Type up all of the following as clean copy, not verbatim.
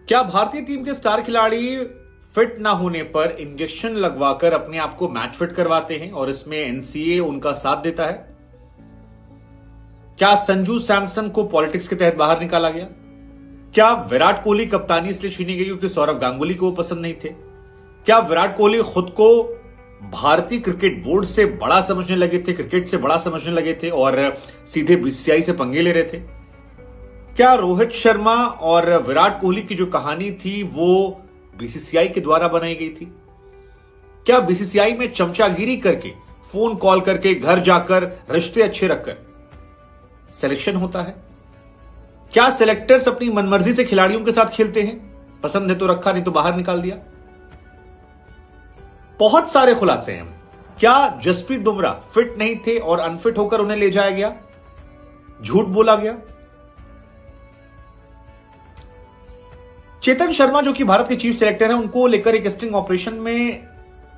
क्या भारतीय टीम के स्टार खिलाड़ी फिट ना होने पर इंजेक्शन लगवाकर अपने आप को मैच फिट करवाते हैं और इसमें एनसीए उनका साथ देता है? क्या संजू सैमसन को पॉलिटिक्स के तहत बाहर निकाला गया? क्या विराट कोहली कप्तानी इसलिए छीनी गई क्योंकि सौरव गांगुली को वो पसंद नहीं थे? क्या विराट कोहली खुद को भारतीय क्रिकेट बोर्ड से बड़ा समझने लगे थे, क्रिकेट से बड़ा समझने लगे थे और सीधे बीसीसीआई से पंगे ले रहे थे? क्या रोहित शर्मा और विराट कोहली की जो कहानी थी वो बीसीसीआई के द्वारा बनाई गई थी? क्या बीसीसीआई में चमचागिरी करके, फोन कॉल करके, घर जाकर, रिश्ते अच्छे रखकर सिलेक्शन होता है? क्या सिलेक्टर्स अपनी मनमर्जी से खिलाड़ियों के साथ खेलते हैं? पसंद है तो रखा, नहीं तो बाहर निकाल दिया। बहुत सारे खुलासे हैं। क्या जसप्रीत बुमराह फिट नहीं थे और अनफिट होकर उन्हें ले जाया गया, झूठ बोला गया? चेतन शर्मा जो कि भारत के चीफ सिलेक्टर हैं, उनको लेकर एक स्टिंग ऑपरेशन में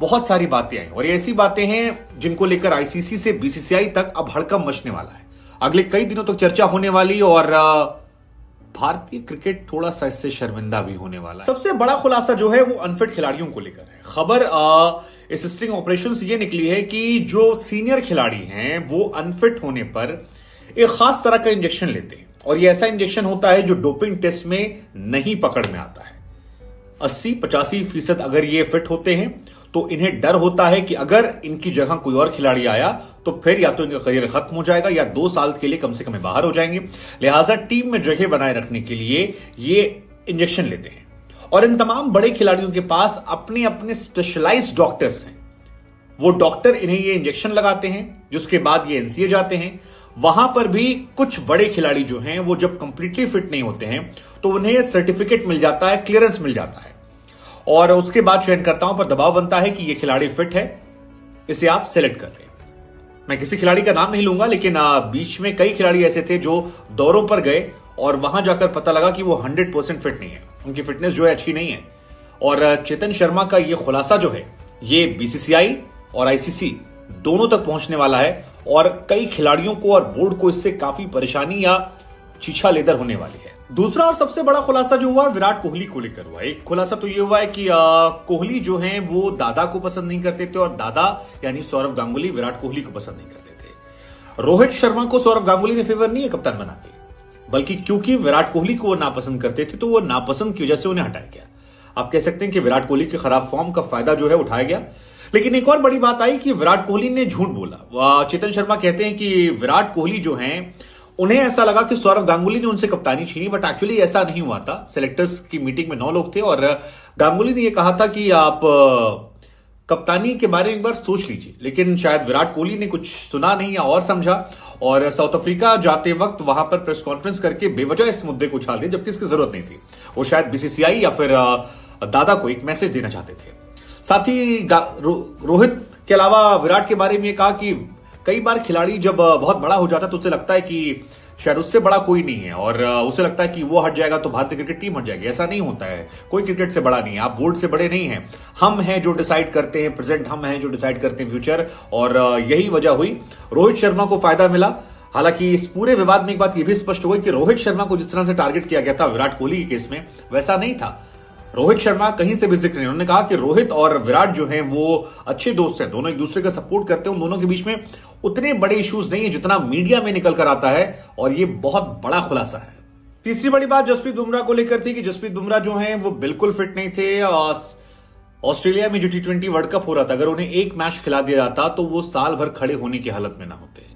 बहुत सारी बातें आई और ये ऐसी बातें हैं जिनको लेकर आईसीसी से बीसीसीआई तक अब हड़कंप मचने वाला है। अगले कई दिनों तक चर्चा होने वाली और भारतीय क्रिकेट थोड़ा सा इससे शर्मिंदा भी होने वाला है। सबसे बड़ा खुलासा जो है वो अनफिट खिलाड़ियों को लेकर है। खबर इस स्टिंग ऑपरेशन से ये निकली है कि जो सीनियर खिलाड़ी हैं वो अनफिट होने पर एक खास तरह का इंजेक्शन लेते हैं और ये ऐसा इंजेक्शन होता है जो डोपिंग टेस्ट में नहीं पकड़ में आता है। 80-85% अगर ये फिट होते हैं तो इन्हें डर होता है कि अगर इनकी जगह कोई और खिलाड़ी आया तो फिर या तो इनका करियर खत्म हो जाएगा या 2 साल के लिए कम से कम बाहर हो जाएंगे। लिहाजा टीम में जगह बनाए रखने के लिए ये इंजेक्शन लेते हैं और इन तमाम बड़े खिलाड़ियों के पास अपने अपने स्पेशलाइज्ड डॉक्टर्स हैं। वो डॉक्टर इन्हें ये इंजेक्शन लगाते हैं, जिसके बाद ये एनसीए जाते हैं। वहां पर भी कुछ बड़े खिलाड़ी जो हैं वो जब कंप्लीटली फिट नहीं होते हैं तो उन्हें सर्टिफिकेट मिल जाता है, क्लियरेंस मिल जाता है और उसके बाद चयनकर्ताओं पर दबाव बनता है कि ये खिलाड़ी फिट है, इसे आप सेलेक्ट कर लें। मैं किसी खिलाड़ी का नाम नहीं लूंगा, लेकिन बीच में कई खिलाड़ी ऐसे थे जो दौरों पर गए और वहां जाकर पता लगा कि वो 100% फिट नहीं है, उनकी फिटनेस जो है अच्छी नहीं है। और चेतन शर्मा का ये खुलासा जो है ये बीसीसीआई और आईसीसी दोनों तक पहुंचने वाला है और कई खिलाड़ियों को और बोर्ड को इससे काफी परेशानी या छीछा लेदर होने वाली है। दूसरा और सबसे बड़ा खुलासा जो हुआ विराट कोहली को लेकर हुआ। एक खुलासा तो ये हुआ है कि कोहली जो हैं वो दादा को पसंद नहीं करते थे और दादा यानी सौरव गांगुली विराट कोहली को पसंद नहीं करते थे। रोहित शर्मा को सौरव गांगुली ने फेवर नहीं है कप्तान बना के, बल्कि क्योंकि विराट कोहली को वो नापसंद करते थे तो वो नापसंद की वजह से उन्हें हटाया गया। आप कह सकते हैं कि विराट कोहली के खराब फॉर्म का फायदा जो है उठाया गया। लेकिन एक और बड़ी बात आई कि विराट कोहली ने झूठ बोला। चेतन शर्मा कहते हैं कि विराट कोहली जो हैं उन्हें ऐसा लगा कि सौरव गांगुली ने उनसे कप्तानी छीनी, बट एक्चुअली ऐसा नहीं हुआ था। सिलेक्टर्स की मीटिंग में 9 लोग थे और गांगुली ने यह कहा था कि आप कप्तानी के बारे में एक बार सोच लीजिए, लेकिन शायद विराट कोहली ने कुछ सुना नहीं या और समझा और साउथ अफ्रीका जाते वक्त वहां पर प्रेस कॉन्फ्रेंस करके बेवजह इस मुद्दे को उछाल दिया, जबकि इसकी जरूरत नहीं थी। वो शायद बीसीसीआई या फिर दादा को एक मैसेज देना चाहते थे। साथ ही रोहित के अलावा विराट के बारे में ये कहा कि कई बार खिलाड़ी जब बहुत बड़ा हो जाता है तो उसे लगता है कि शायद उससे बड़ा कोई नहीं है और उसे लगता है कि वो हट जाएगा तो भारतीय क्रिकेट टीम हट जाएगी। ऐसा नहीं होता है, कोई क्रिकेट से बड़ा नहीं है, आप बोर्ड से बड़े नहीं हैं। हम हैं जो डिसाइड करते हैं प्रेजेंट, हम हैं जो डिसाइड करते हैं फ्यूचर। और यही वजह हुई रोहित शर्मा को फायदा मिला। हालांकि इस पूरे विवाद में एक बात यह भी स्पष्ट हो गई कि रोहित शर्मा को जिस तरह से टारगेट किया गया था विराट कोहली के केस में, वैसा नहीं था। रोहित शर्मा कहीं से भी जिक्र नहीं, उन्होंने कहा कि रोहित और विराट जो हैं वो अच्छे दोस्त हैं, दोनों एक दूसरे का सपोर्ट करते हैं, उन दोनों के बीच में उतने बड़े इश्यूज नहीं है जितना मीडिया में निकल कर आता है और ये बहुत बड़ा खुलासा है। तीसरी बड़ी बात जसप्रीत बुमराह को लेकर थी कि जसप्रीत बुमराह जो हैं वो बिल्कुल फिट नहीं थे। ऑस्ट्रेलिया में जो T20 वर्ल्ड कप हो रहा था, अगर उन्हें एक मैच खिला दिया जाता तो वो साल भर खड़े होने की हालत में ना होते।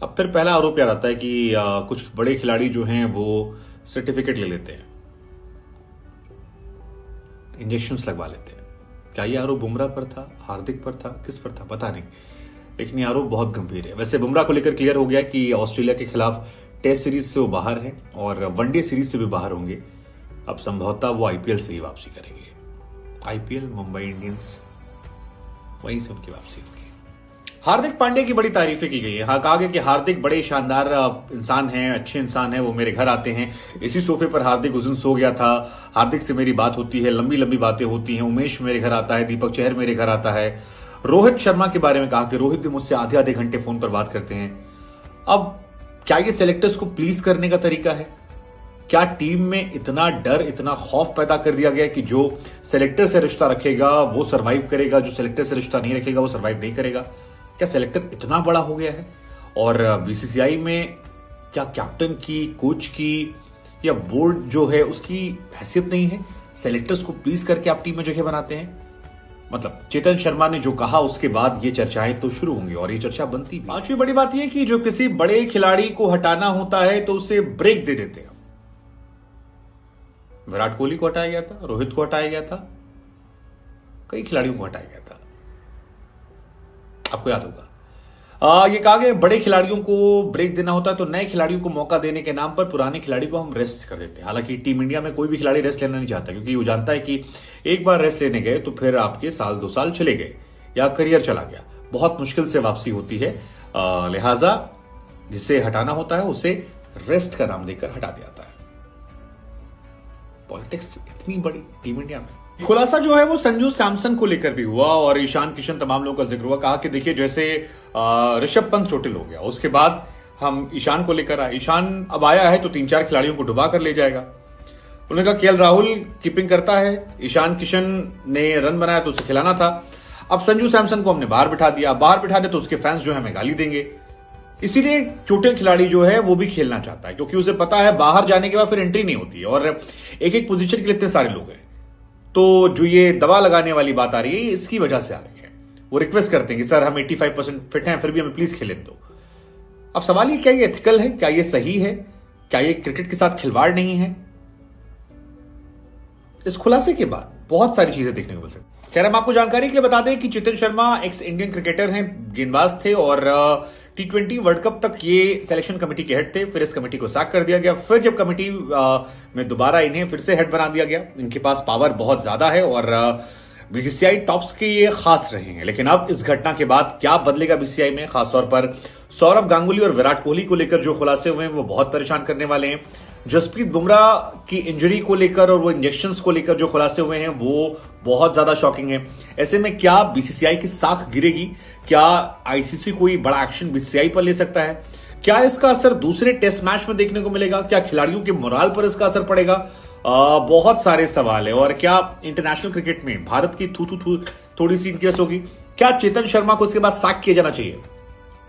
अब फिर पहला आरोप याद आता है कि कुछ बड़े खिलाड़ी जो हैं वो सर्टिफिकेट ले लेते हैं, इंजेक्शंस लगवा लेते हैं। क्या ये आरोप बुमराह पर था, हार्दिक पर था, किस पर था पता नहीं, लेकिन ये आरोप बहुत गंभीर है। वैसे बुमराह को लेकर क्लियर हो गया कि ऑस्ट्रेलिया के खिलाफ टेस्ट सीरीज से वो बाहर हैं और वनडे सीरीज से भी बाहर होंगे। अब संभवतः वो आईपीएल से ही वापसी करेंगे। आईपीएल, मुंबई इंडियंस, वहीं से उनकी वापसी होगी। हार्दिक पांड्या की बड़ी तारीफें की गई है। कहा गया कि हार्दिक बड़े शानदार इंसान हैं, अच्छे इंसान हैं, वो मेरे घर आते हैं। इसी सोफे पर हार्दिक उस दिन सो गया था। हार्दिक से मेरी बात होती है, लंबी लंबी बातें होती हैं। उमेश मेरे घर आता है, दीपक चहर मेरे घर आता है। रोहित शर्मा के बारे में कहा कि रोहित भी मुझसे आधे आधे घंटे फोन पर बात करते हैं। अब क्या ये सेलेक्टर्स को प्लीज करने का तरीका है? क्या टीम में इतना डर, इतना खौफ पैदा कर दिया गया कि जो सेलेक्टर से रिश्ता रखेगा वो सरवाइव करेगा, जो सेलेक्टर से रिश्ता नहीं रखेगा वो सरवाइव नहीं करेगा? क्या सेलेक्टर इतना बड़ा हो गया है? और बीसीसीआई में क्या कैप्टन की, कोच की या बोर्ड जो है उसकी हैसियत नहीं है? सेलेक्टर्स को प्लीज करके आप टीम में जगह बनाते हैं। मतलब चेतन शर्मा ने जो कहा उसके बाद ये चर्चाएं तो शुरू होंगी और ये चर्चा बनती भी। पांचवी बड़ी बात यह कि जो किसी बड़े खिलाड़ी को हटाना होता है तो उसे ब्रेक दे देते हैं। विराट कोहली को हटाया गया था, रोहित को हटाया गया था, कई खिलाड़ियों को हटाया गया था, आपको याद होगा। ये कहा गया बड़े खिलाड़ियों को ब्रेक देना होता है तो नए खिलाड़ियों को मौका देने के नाम पर पुराने खिलाड़ी को हम रेस्ट कर देते हैं। हालांकि टीम इंडिया में कोई भी खिलाड़ी रेस्ट लेना नहीं चाहता, क्योंकि वो जानता है कि एक बार रेस्ट लेने गए तो फिर आपके साल 2 साल चले गए या करियर चला गया, बहुत मुश्किल से वापसी होती है। लिहाजा जिसे हटाना होता है उसे रेस्ट का नाम देकर हटा दिया जाता है। पॉलिटिक्स इतनी बड़ी टीम इंडिया में। खुलासा जो है वो संजू सैमसन को लेकर भी हुआ और ईशान किशन, तमाम लोगों का जिक्र हुआ। कहा कि देखिए जैसे ऋषभ पंत चोटिल हो गया, उसके बाद हम ईशान को लेकर आए, ईशान अब आया है तो 3-4 खिलाड़ियों को डुबा कर ले जाएगा। उन्होंने कहा केएल राहुल कीपिंग करता है, ईशान किशन ने रन बनाया तो उसे खिलाना था, अब संजू सैमसन को हमने बाहर बिठा दिया, बाहर बिठा दे तो उसके फैंस जो है हमें गाली देंगे। इसीलिए चोटिल खिलाड़ी जो है वो भी खेलना चाहता है, क्योंकि उसे पता है बाहर जाने के बाद फिर एंट्री नहीं होती है और एक एक पोजीशन के लिए इतने सारे लोग हैं। तो जो ये दवा लगाने वाली बात आ रही है इसकी वजह से आ रही है। वो रिक्वेस्ट करते हैं कि सर हम 85% फिट हैं, फिर भी हमें प्लीज खेलने दो। अब सवाल ये, क्या ये एथिकल है? क्या ये सही है? क्या ये क्रिकेट के साथ खिलवाड़ नहीं है? इस खुलासे के बाद बहुत सारी चीजें देखने को मिल सकती। खैर हम आपको जानकारी के लिए बता दें कि Chetan Sharma x Indian cricketer हैं, गेंदबाज थे और T20 वर्ल्ड कप तक ये सिलेक्शन कमेटी के हेड थे। फिर इस कमेटी को सैक कर दिया गया। फिर जब कमेटी में दोबारा इन्हें फिर से हेड बना दिया गया। इनके पास पावर बहुत ज्यादा है और बीसीसीआई टॉप्स के ये खास रहे हैं। लेकिन अब इस घटना के बाद क्या बदलेगा बीसीसीआई में? खासतौर पर सौरव गांगुली और विराट कोहली को लेकर जो खुलासे हुए हैं वो बहुत परेशान करने वाले हैं। जसप्रीत बुमराह की इंजरी को लेकर और वो इंजेक्शंस को लेकर जो खुलासे हुए हैं वो बहुत ज्यादा शॉकिंग है। ऐसे में क्या बीसीसीआई की साख गिरेगी? क्या आईसीसी कोई बड़ा एक्शन बीसीसीआई पर ले सकता है? क्या इसका असर दूसरे टेस्ट मैच में देखने को मिलेगा? क्या खिलाड़ियों के मोराल पर इसका असर पड़ेगा? बहुत सारे सवाल है। और क्या इंटरनेशनल क्रिकेट में भारत की थोड़ी सी इंटरेस्ट होगी? क्या चेतन शर्मा को इसके बाद सैक किया जाना चाहिए?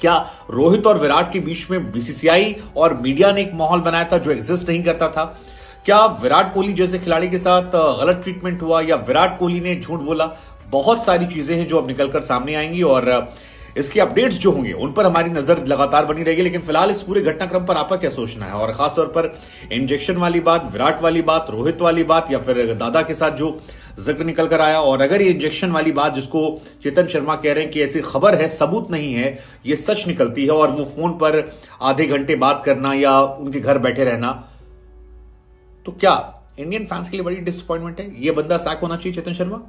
क्या रोहित और विराट के बीच में बीसीसीआई और मीडिया ने एक माहौल बनाया था जो एग्जिस्ट नहीं करता था? क्या विराट कोहली जैसे खिलाड़ी के साथ गलत ट्रीटमेंट हुआ या विराट कोहली ने झूठ बोला? बहुत सारी चीजें हैं जो अब निकलकर सामने आएंगी और इसके अपडेट्स जो होंगे उन पर हमारी नजर लगातार बनी रहेगी। लेकिन फिलहाल इस पूरे घटनाक्रम पर आपका क्या सोचना है? और खासतौर पर इंजेक्शन वाली बात, विराट वाली बात, रोहित वाली बात या फिर दादा के साथ जो जिक्र निकल कर आया, और अगर ये इंजेक्शन वाली बात जिसको चेतन शर्मा कह रहे हैं कि ऐसी खबर है, सबूत नहीं है, ये सच निकलती है और वो फोन पर आधे घंटे बात करना या उनके घर बैठे रहना, तो क्या इंडियन फैंस के लिए बड़ी डिसअपॉइंटमेंट है? ये बंदा सैक होना चाहिए चेतन शर्मा?